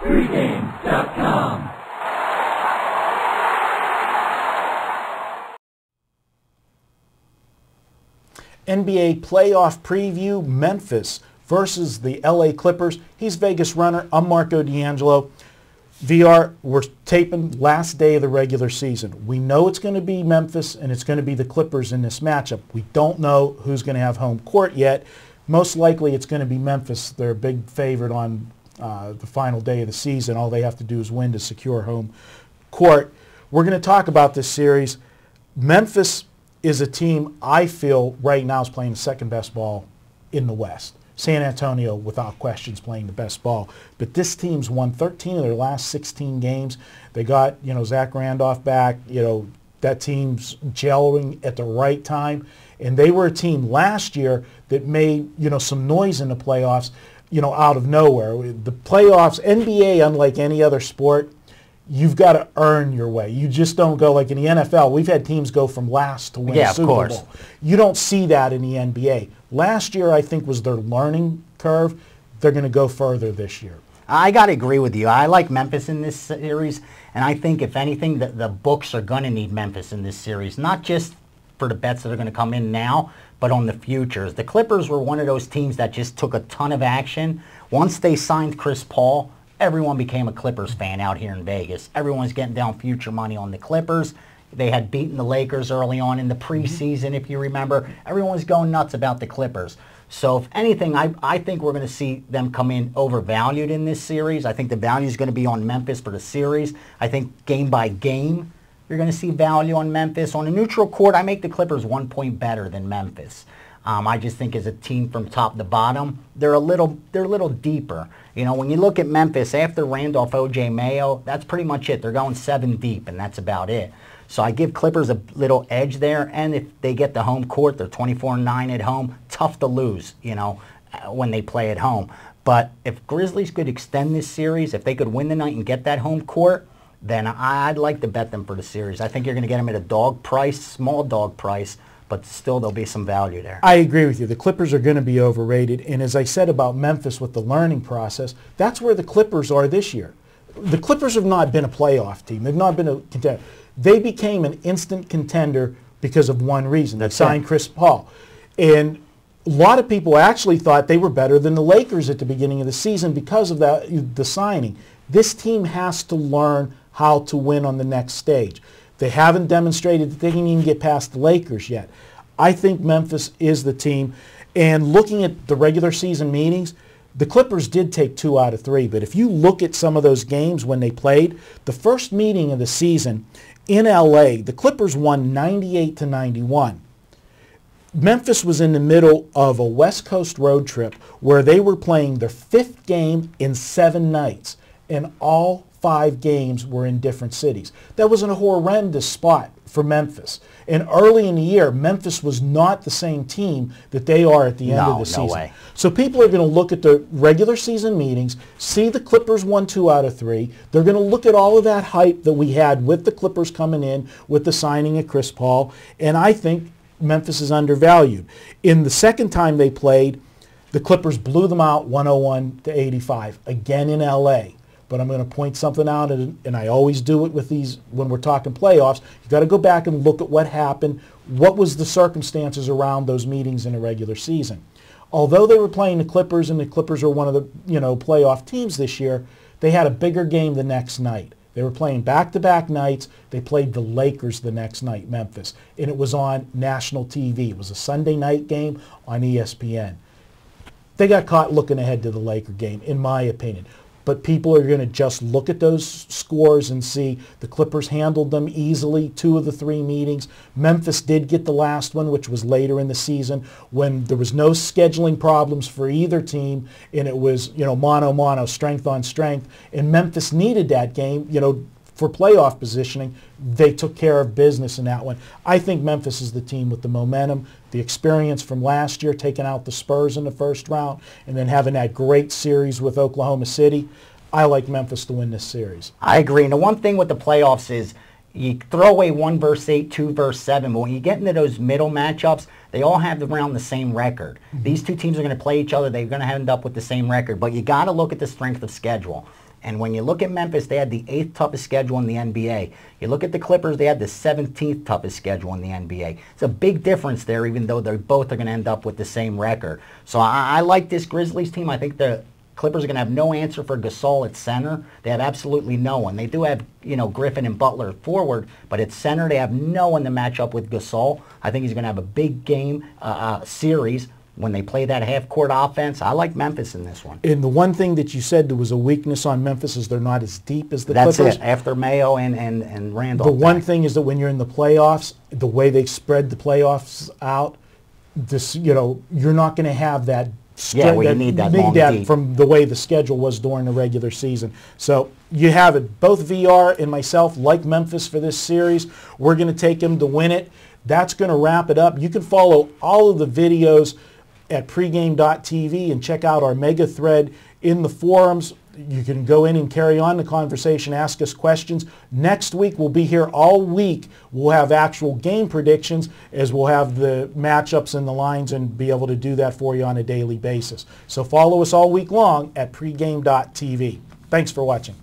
Pregame.com. NBA playoff preview, Memphis versus the LA Clippers. He's Vegas Runner. I'm Marco D'Angelo. VR, we're taping last day of the regular season. We know it's going to be Memphis and it's going to be the Clippers in this matchup. We don't know who's going to have home court yet. Most likely it's going to be Memphis. They're a big favorite on the final day of the season. All they have to do is win to secure home court. We're going to talk about this series. Memphis is a team I feel right now is playing the second best ball in the West. San Antonio, without questions, playing the best ball. But this team's won 13 of their last 16 games. They got, Zach Randolph back. That team's gelling at the right time. And they were a team last year that made, some noise in the playoffs, out of nowhere. The playoffs, NBA, unlike any other sport, you've got to earn your way. You just don't go like in the NFL. We've had teams go from last to win a Super Bowl. You don't see that in the NBA. Last year, I think, was their learning curve. They're going to go further this year. I got to agree with you. I like Memphis in this series, and I think, if anything, the books are going to need Memphis in this series, not just for the bets that are going to come in now, but on the futures. The Clippers were one of those teams that just took a ton of action. Once they signed Chris Paul, everyone became a Clippers fan out here in Vegas. Everyone's getting down future money on the Clippers. They had beaten the Lakers early on in the preseason, if you remember. Everyone's going nuts about the Clippers. So if anything, I think we're going to see them come in overvalued in this series. I think the value is going to be on Memphis for the series. I think game by game, you're going to see value on Memphis. On a neutral court, I make the Clippers 1 point better than Memphis. I just think as a team from top to bottom, they're a little deeper. When you look at Memphis, after Randolph, OJ Mayo, that's pretty much it. They're going 7 deep, and that's about it. So I give Clippers a little edge there, and if they get the home court, they're 24-9 at home. Tough to lose, when they play at home. But if Grizzlies could extend this series, if they could win the night and get that home court, then I'd like to bet them for the series. I think you're going to get them at a dog price, small dog price, but still there'll be some value there. I agree with you. The Clippers are going to be overrated. And as I said about Memphis with the learning process, that's where the Clippers are this year. The Clippers have not been a playoff team. They've not been a contender. They became an instant contender because of one reason. They signed Chris Paul. And a lot of people actually thought they were better than the Lakers at the beginning of the season because of the signing. This team has to learn how to win on the next stage. They haven't demonstrated that they can even get past the Lakers yet. I think Memphis is the team. And looking at the regular season meetings, the Clippers did take 2 out of 3. But if you look at some of those games when they played, the first meeting of the season in LA, the Clippers won 98-91. Memphis was in the middle of a West Coast road trip where they were playing their 5th game in 7 nights. And all 5 games were in different cities. That was a horrendous spot for Memphis. And early in the year, Memphis was not the same team that they are at the end of the season. No way. So people are going to look at the regular season meetings, see the Clippers won 2 out of 3. They're going to look at all of that hype that we had with the Clippers coming in with the signing of Chris Paul. And I think Memphis is undervalued. In the second time they played, the Clippers blew them out 101-85, again in LA. But I'm going to point something out, and I always do it with these when we're talking playoffs. You've got to go back and look at what happened. What was the circumstances around those meetings in the regular season? Although they were playing the Clippers, and the Clippers are one of the playoff teams this year, they had a bigger game the next night. They were playing back-to-back nights. They played the Lakers the next night, Memphis, and it was on national TV. It was a Sunday night game on ESPN. They got caught looking ahead to the Laker game, in my opinion. But people are going to just look at those scores and see the Clippers handled them easily, 2 of the 3 meetings. Memphis did get the last one, which was later in the season when there was no scheduling problems for either team, and it was, mano-mano, strength on strength. And Memphis needed that game, for playoff positioning. They took care of business in that one. I think Memphis is the team with the momentum, the experience from last year, taking out the Spurs in the first round, and then having that great series with Oklahoma City. I like Memphis to win this series. I agree. And the one thing with the playoffs is you throw away 1 versus 8, 2 versus 7, but when you get into those middle matchups, they all have around the same record. Mm-hmm. These 2 teams are going to play each other. They're going to end up with the same record, but you got to look at the strength of schedule. And when you look at Memphis, they had the 8th toughest schedule in the NBA. You look at the Clippers, they had the 17th toughest schedule in the NBA. It's a big difference there, even though they both are going to end up with the same record. So I like this Grizzlies team. I think the Clippers are going to have no answer for Gasol at center. They have absolutely no one. They do have, Griffin and Butler forward, but at center they have no one to match up with Gasol. I think he's going to have a big game series when they play that half-court offense. I like Memphis in this one. And the one thing that you said there was a weakness on Memphis is they're not as deep as the That's Clippers. it, after Mayo and Randolph. The one thing is that when you're in the playoffs, the way they spread the playoffs out, you're not going to have that strength. Yeah, you need that long deep. From the way the schedule was during the regular season. So you have it. Both VR and myself like Memphis for this series. We're going to take them to win it. That's going to wrap it up. You can follow all of the videos at pregame.tv and check out our mega thread in the forums. You can go in and carry on the conversation, ask us questions. Next week, we'll be here all week. We'll have actual game predictions as we'll have the matchups and the lines and be able to do that for you on a daily basis. So follow us all week long at pregame.tv. Thanks for watching.